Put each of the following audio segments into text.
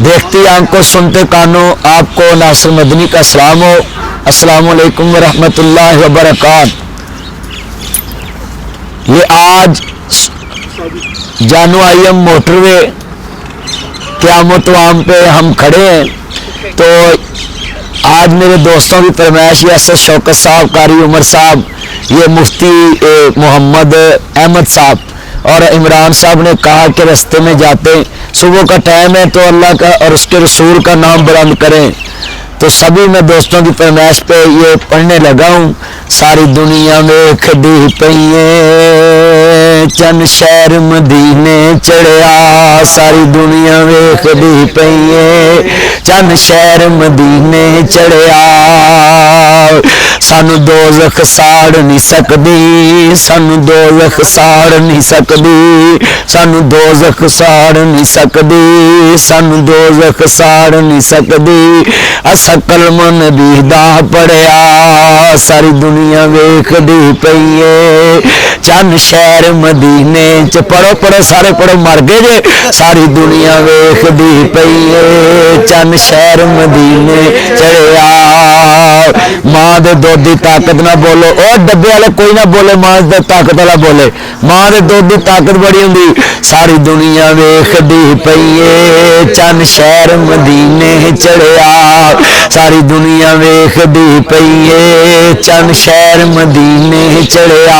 देखती आंखों सुनते कानों, आपको नासिर मदनी का सलाम हो। अस्सलामु अलैकुम वरहमतुल्लाहि वबरकात। ये आज जानू आईएम मोटरवे क़यामत वाम पे हम खड़े हैं। तो आज मेरे दोस्तों की फरमाइश, यासर शौकत साहब, कारी उमर साहब, ये मुफ्ती मोहम्मद अहमद साहब और इमरान साहब ने कहा कि रास्ते में जाते सुबह का टाइम है तो अल्लाह का और उसके रसूल का नाम बुलंद करें। तो सभी मैं दोस्तों की फरमाइश पे ये पढ़ने लगा हूँ। सारी दुनिया में खड़ी पईए चंद शहर मदीने चढ़िया, सारी दुनिया में खड़ी पईए चंद शहर मदीने चढ़िया। सानू दोज़ख साड़ नहीं सकदी, सानू दोज़ख साड़ नहीं सकदी, सानू दोज़ख साड़ नहीं सकदी, सानू दोज़ख साड़ नहीं सकदी। असा कलमा नबी दा पढ़िया, सारी दुनिया वेखदी पईए चंद शहर मदीने च। पढ़ो पढ़ो सारे पढ़ो, मर गए जे। सारी दुनिया वेखदी पईए चंद शहर मदीने चढ़िया। मां दे दुध दी ताकत ना बोलो, और डब्बे वाले कोई ना बोले, मां दे ताकत वाला बोले। मां दे दुध दी ताकत बड़ी हुंदी। सारी दुनिया वेखदी पईए चंद शहर मदीने चढ़िया, सारी दुनिया वेखदी पईए चंद शहर मदीने चढ़िया।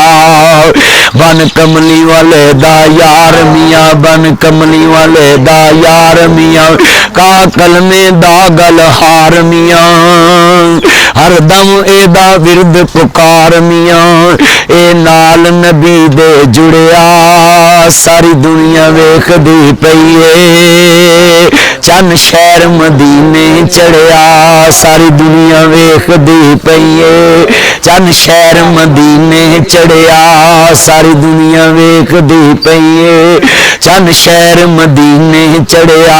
बन कमली वाले दा यार मियाँ, बन कमली वाले दा यार मियाँ, का कलमे दा गल हार मियाँ, हर दम एदा विरद पुकार मियाँ, ए नाल नबी दे जुड़िया। सारी दुनिया वेखदी पईए चंद शहर मदीने चढ़िया, सारी दुनिया वेखदी पईए चंद शहर मदीने चढ़िया, सारी दुनिया वेखदी पईए चंद शहर मदीने चढ़िया।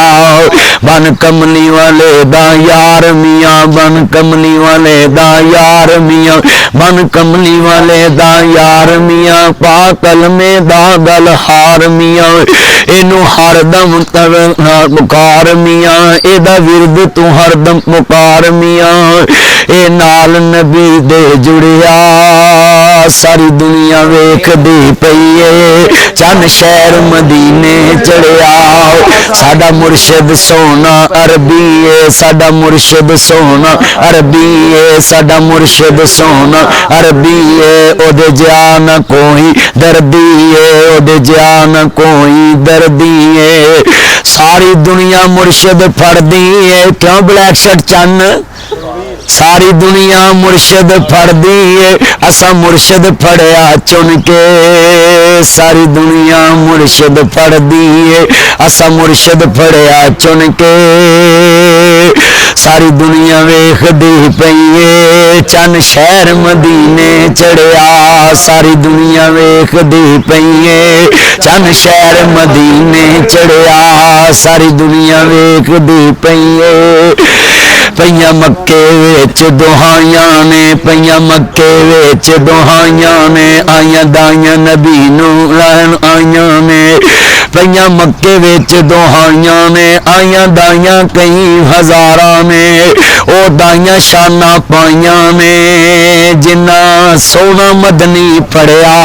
बन कमली वाले दा यार मियाँ, बन कमली वाले दा यार मियाँ, बन कमली वाले दा यार मियाँ, पा कलमे दा गल हार मियाँ, इनू हरदम पुकार मियाँ, एदा विरद तू हरदम पुकार मियाँ, ए नाल नबी दे जुड़िया। सारी दुनिया वेखदी पईए चंद शहर मदीने चढ़िया। साडा मुर्शिद सोना अरबी है, साडा मुर्शिद सोना अरबी है, साडा मुर्शिद सोना अरबी है, ओदे जिया न कोई दर्दी है, ओदे जिया न कोई दर्दी है। सारी दुनिया मुर्शिद फड़दी है, क्यों ब्लैक शर्ट चन्न। सारी दुनिया मुर्शिद फड़दी है, असा मुर्शिद फड़िया चुन के। सारी दुनिया मुर्शिद फड़दी है, असा मुर्शिद फड़िया चुन के। सारी दुनिया वेखदी पईए चंद शहर मदीने चढ़िया, सारी दुनिया वेखदी पईए चंद शहर मदीने चढ़िया, सारी दुनिया वेखदी पईए। पईया मक्के विच दुहाइयां ने, पईया मक्के विच दुहाइयां ने, आइयां दाइयां नबी नूं लैण आइयां ने। पईया मक्के विच दुहाइयां ने, आइयां दाइयां कई हज़ारां ने, ओ दाइयां शाना पाइयां ने जिन्ना सोना मदनी फड़िया।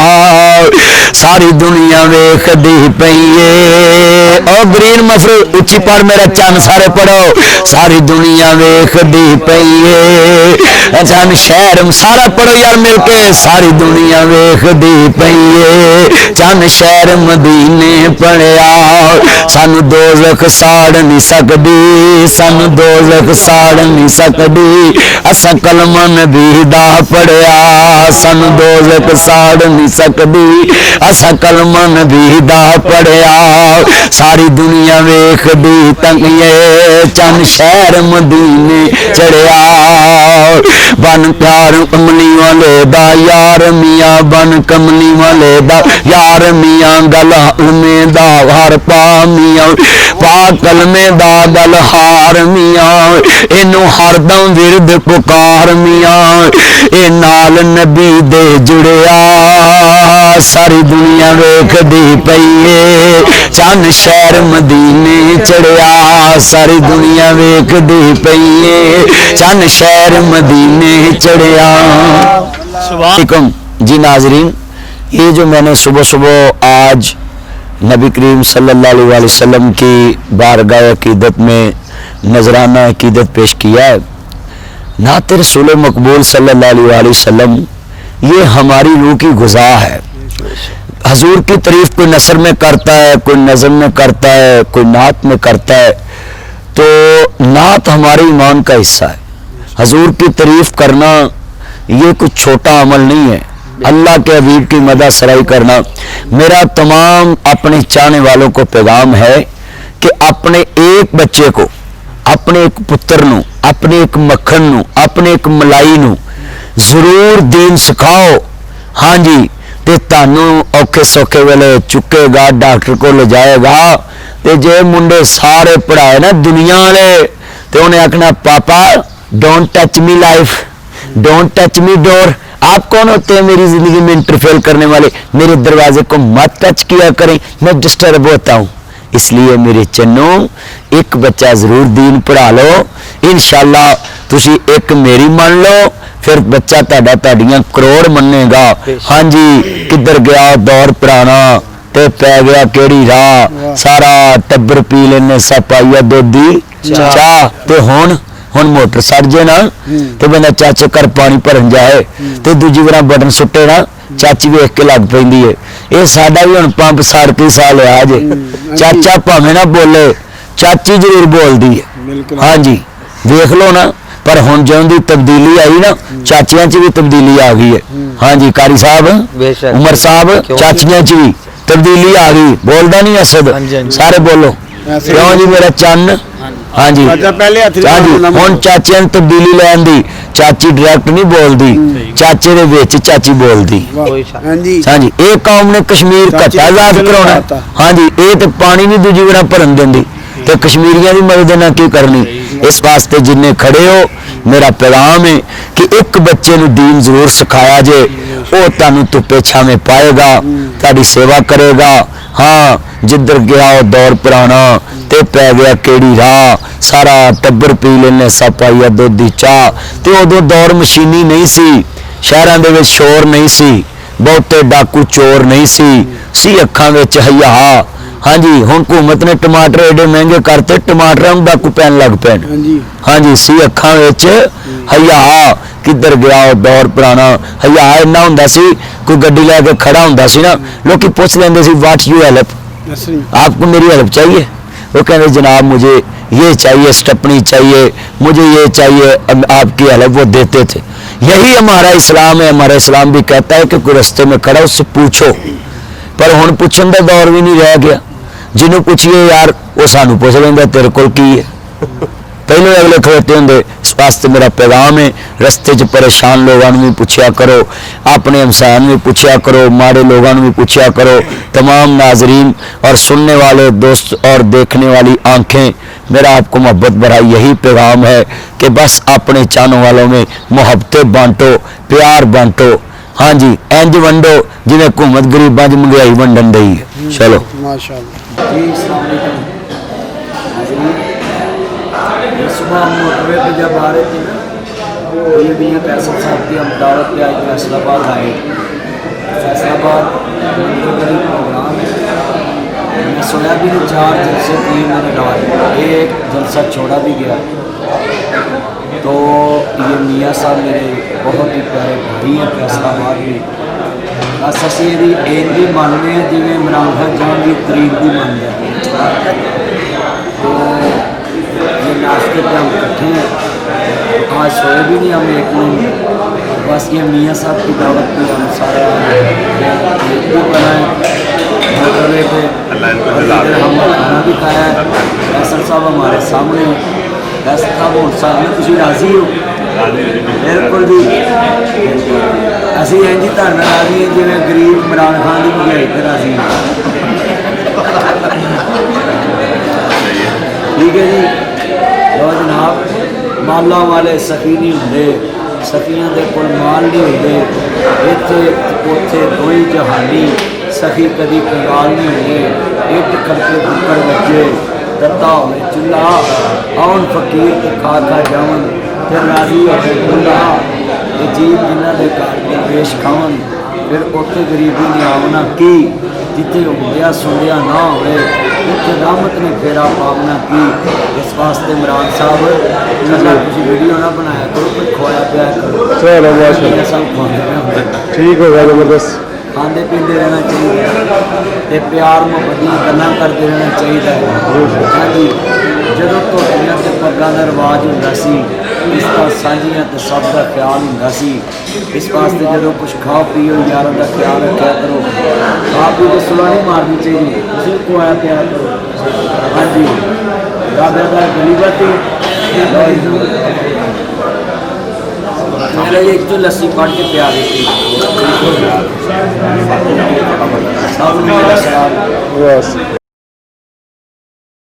सारी दुनिया वेखदी पईए। ओ ग्रीन मफरू उच्ची पढ़ मेरा चंद, सारे पढ़ो। सारी दुनिया वेखदी पईए चंद शहर, सारा पढ़ो यार मिलके। सारी दुनिया वेखदी पईए चंद शहर मदीने पढ़िया। सानू दोज़ख साड़ नहीं सकदी, सानू दोज़ख साड़ नहीं सकदी, असा कलमा नबी दा पढ़िया। सानू दोज़ख साड़ नहीं सकदी, असा कलमा नबी दा पढ़िया। सारी दुनिया वेखदी तंगिए चंद शहर मदीने चढ़िया। बन प्यार कमली वाले दा यार मियाँ, बन कमली वाले दा यार मियाँ, गला उमे दा हर पा मियाँ, پا کلمے دا بلہار میاں اینو ہردم ورد پکار میاں اے نال نبی دے جڑیا ساری دنیا ویکھ دی پئیے چند شہر مدینے چڑھیا ساری دنیا ویکھ دی پئیے چند شہر مدینے چڑھیا. علیکم جی ناظرین، یہ جو میں نے صبح صبح آج نبی کریم صلی اللہ علیہ وسلم کی بارگاہ عقیدت میں نذرانہ عقیدت پیش کیا ہے، نعت رسول مقبول صلی اللہ علیہ وسلم یہ ہماری روح کی غذا ہے. حضور کی تعریف کوئی نثر میں کرتا ہے، کوئی نظم میں کرتا ہے، کوئی نعت میں کرتا ہے، تو نعت ہمارے ایمان کا حصہ ہے. حضور کی تعریف کرنا یہ کچھ چھوٹا عمل نہیں ہے. اللہ کے حبیب کی مدح سرائی کرنا. میرا تمام اپنے چاہنے والوں کو پیغام ہے کہ اپنے ایک بچے کو، اپنے ایک پتر نو، اپنے ایک مکھن نو، اپنے ایک ملائی نو ضرور دین سکھاؤ. ہاں جی، تے تانوں اوکھے سوکھے ویلے چکے گا، ڈاکٹر کو لے جائے گا. تے جے منڈے سارے پڑھائے نا دنیا والے تے انہیں آکھنا papa don't touch me life, don't touch me door. آپ کون ہوتے ہیں میری زندگی میں انٹرفیئر کرنے والے؟ میرے دروازے کو مت ٹچ کیا کریں، میں ڈسٹرب ہوتا ہوں. اس لیے میرے چنوں ایک بچہ ضرور دین پڑھا لو. انشاءاللہ تسی ایک میری مان لو، پھر بچہ تہاڈیاں کروڑ منے گا. ہاں جی، کدھر گیا دور پرانا تے پی گیا کیڑی راہ، سارا ٹبر پی لینے سپائیا دودھی چاہ. تے ہن موٹر سڑ جائے نا تو بندہ چاچے کر پانی بھرن جائے تو دوجی بار بٹن سٹے نا چاچی ویخ کے لگ پی ہے. یہ ساڈا بھی ہوں پمپ سڑ کے سا لیا جے. چاچا پاویں نہ بولے چاچی ضرور بولتی ہے. ہاں جی ویخ لو نا. پر ہوں جوں دی تبدیلی آئی نا چاچیاں چ بھی تبدیلی آ گئی ہے. ہاں جی قاری صاحب، عمر صاحب، چاچیاں چ بھی تبدیلی آ گئی. بولدا نہیں اسد؟ سارے بولو کیوں جی میرا چن. ہاں جی ہاں جی ہوں چاچیاں تبدیلی لین دی. چاچی ڈائریکٹ نہیں بولتی، چاچے دے وچ چاچی بولتی. ہاں جی یہ قوم نے کشمیر کٹا آزاد کرانا. ہاں جی یہ تو پانی نہیں دوجی بار بھرن دینی تو کشمیریاں کی مدد نہ کی کرنی. اس واسطے جن کھڑے ہو میرا پیغام ہے کہ ایک بچے نو دین ضرور سکھایا جے، وہ تمہیں دھوپے چھاویں پائے گا، تاری سیوا کرے گا. ہاں جدھر گیا وہ دور پرانا تے پی گیا کیڑی راہ، سارا ٹبر پی لینے سپائیا دودھی چاہ. تے ادو دور مشینی نہیں سی، شہراں دے وچ شور نہیں سی، بہتے ڈاکو چور نہیں سی اکھاں وچ حیا. ہاں جی ہوں حکومت نے ٹماٹر ایڈے مہنگے کرتے ٹماٹر ڈاکو پین لگ پے. ہاں جی سی اکھاں وچ حیا. کدھر گیا وہ دور پرانا. حیا اینا ہوندا سی کوئی گڈی لے کے کھڑا ہوندا سی نا لوکی پوچھ لیندے سی واٹ یو ہیلپ، آپ کو میری ہیلپ چاہیے؟ وہ کہتے جناب مجھے یہ چاہیے، اسٹپنی چاہیے، مجھے یہ چاہیے، آپ کی ہیلپ وہ دیتے تھے. یہی ہمارا اسلام ہے. ہمارا اسلام بھی کہتا ہے کہ کوئی رستے میں کھڑا اس سے پوچھو. پر ہوں پوچھن کا دور بھی نہیں رہ گیا. جنوں پوچھیے یار وہ سانو پوچھ لینا تیرے کول کی ہے. پہلے اگلے کھڑوتے ہوں. اس واسطے میرا پیغام ہے رستے چ پریشان لوگوں بھی پوچھیا کرو، اپنے ہمسایوں بھی پوچھیا کرو، ماڑے لوگوں بھی پوچھیا کرو. تمام ناظرین اور سننے والے دوست اور دیکھنے والی آنکھیں، میرا آپ کو محبت بھرا یہی پیغام ہے کہ بس اپنے چاہنے والوں میں محبتیں بانٹو، پیار بانٹو. ہاں جی اینج ونڈو جی حکومت غریباں چ مہنگائی ونڈن دی ہے. چلو صبح ہم موٹر وے پہ جب آ رہے تھے نا تو یہ بھی فیصل صاحب کی ہم دعوت پہ آئے فیصل آباد آئے. فیصل آباد پروگرام ہے. میں سویا بھی نہیں 4 جلسے تین میں نے ڈال ایک جلسہ چھوڑا بھی گیا. تو یہ میاں صاحب میرے بہت ہی پیارے بھائی ہیں فیصل آباد میں. بس اسی یہ ایک بھی ماننے ہیں جی عمران خان جان کی تاریخ بھی مان ہے. تو یہ ناشتے پہ ہم کٹھے ہیں. آج سوئے بھی نہیں ہم ایک دن. بس یہ میاں صاحب کی دعوت پہ ہم سارا بنائیں موٹر وے پہ. ہم کھانا بھی کھایا ہے. فیصل صاحب ہمارے سامنے. فیصل صاحب ہوں صاحب تھی راضی ہو؟ بالکل جی. اسی ہیں جی تھان راضی ہیں جی غریب عمران خان کی مہنگائی پہ راضی ہیں. ਠੀਕ ਹੈ ਜੀ। ਲੋ ਜਨਾਬ, ਮਾਲਾਂ ਵਾਲੇ ਸਖੀ ਨਹੀਂ ਹੁੰਦੇ, ਸਖੀਆਂ ਦੇ ਕੋਲ ਮਾਲ ਨਹੀਂ ਹੁੰਦੇ। ਇੱਥੇ ਉੱਥੇ ਦੋਈ ਜਹਾਨੀ ਸਖੀ ਕਦੀ ਕੰਗਾਲ ਨਹੀਂ ਹੁੰਦੇ। ਇੱਟ ਕਰਕੇ ਬੁੱਕੜ ਵੱਜੇ, ਦਿੱਤਾ ਹੋਵੇ ਚੁੱਲ੍ਹਾ, ਆਉਣ ਫਕੀਰ ਤੇ ਖਾ ਖਾ ਜਾਵਨ, ਫਿਰ ਰਾਜ਼ੀ ਹੋਵੇ ਬੁੱਲਾ। ਇਹ ਜੀਵ ਜਿਨ੍ਹਾਂ ਦੇ ਘਰ ਦਰਵੇਸ਼ ਖਾਵਨ, ਫਿਰ ਉੱਥੇ ਗਰੀਬੀ ਨੇ ਆਵਣਾ ਕੀ। ਜਿੱਥੇ ਹੁੰਦਿਆ ਸੁਣਦਿਆ ਨਾ ਹੋਵੇ, ਉੱਥੇ ਰਹਿਮਤ ਨੇ ਫੇਰਾ ਪਾਵਣਾ ਕੀ। ਇਸ ਵਾਸਤੇ ਇਮਰਾਨ ਸਾਹਿਬ ਕੱਲਾ ਤੁਸੀਂ ਵੀਡੀਓ ਨਾ ਬਣਾਇਆ ਕਰੋ, ਕੋਈ ਖਵਾਇਆ ਪਿਆ ਕਰੋ। ਚਲੋ ਮਾਸ਼ਾਅੱਲਾ, ਸਭ ਖਵਾਉਂਦੇ ਪਏ ਹੁੰਦੇ, ਠੀਕ ਹੋ ਗਿਆ ਜ਼ਬਰਦਸਤ। ਖਾਂਦੇ ਪੀਂਦੇ ਰਹਿਣਾ ਚਾਹੀਦਾ ਤੇ ਪਿਆਰ ਮੁਹੱਬਤ ਦੀਆਂ ਗੱਲਾਂ ਕਰਦੇ ਰਹਿਣਾ ਚਾਹੀਦਾ ਹੈ। ਹਾਂਜੀ, ਜਦੋਂ ਤੁਹਾਡੀਆਂ ਤੇ ਪੱਗਾਂ ਦਾ ਰਿਵਾਜ ਹੁੰਦਾ ਸੀ, ਇਸ ਦਾ ਸਾਂਝੀਆਂ ਤੇ ਸਭ ਦਾ ਖਿਆਲ ਹੁੰਦਾ ਸੀ। ਇਸ ਵਾਸਤੇ ਜਦੋਂ ਕੁਝ ਖਾਓ ਪੀਓ, ਯਾਰਾਂ ਦਾ ਖਿਆਲ ਰੱਖਿਆ ਕਰੋ। ਆਪ ਵੀ ਸੁਲਾ ਨਹੀਂ ਮਾਰਨੀ ਚਾਹੀਦੀ, ਤੁਸੀਂ ਖਵਾਇਆ ਪਿਆ ਕਰੋ। ਹਾਂਜੀ, ਰਾਬਿਆ ਦਾ ਗਲੀਬਤੀ मेरा एक तो लस्सी पढ़ के प्यार है। ਬਸ